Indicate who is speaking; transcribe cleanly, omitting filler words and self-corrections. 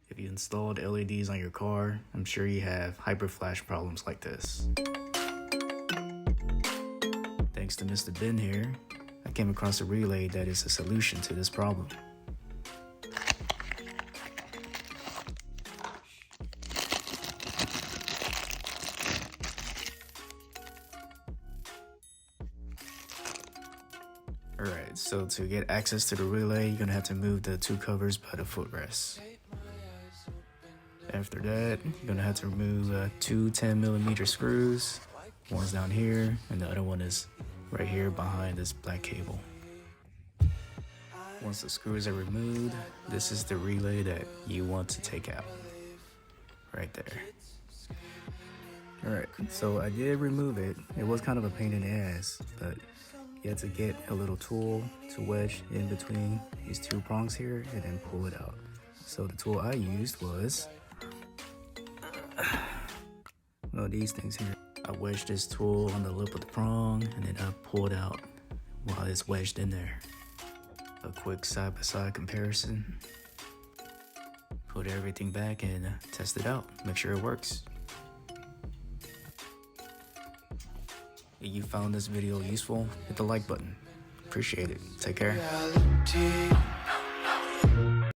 Speaker 1: If you installed LEDs on your car, I'm sure you have hyperflash problems like this. Thanks to Mr. Ben here, I came across a relay that is a solution to this problem. Alright, so to get access to the relay, you're gonna have to move the two covers by the footrest. After that, you're gonna have to remove two 10mm screws. One's down here, and the other one is right here behind this black cable. Once the screws are removed, this is the relay that you want to take out. Right there. Alright, so I did remove it. It was kind of a pain in the ass, but you had to get a little tool to wedge in between these two prongs here and then pull it out. So the tool I used was these things here. I wedged this tool on the lip of the prong and then I pulled out while it's wedged in there. A quick side-by-side comparison. Put everything back and test it out. Make sure it works. If you found this video useful, hit the like button. Appreciate it. Take care.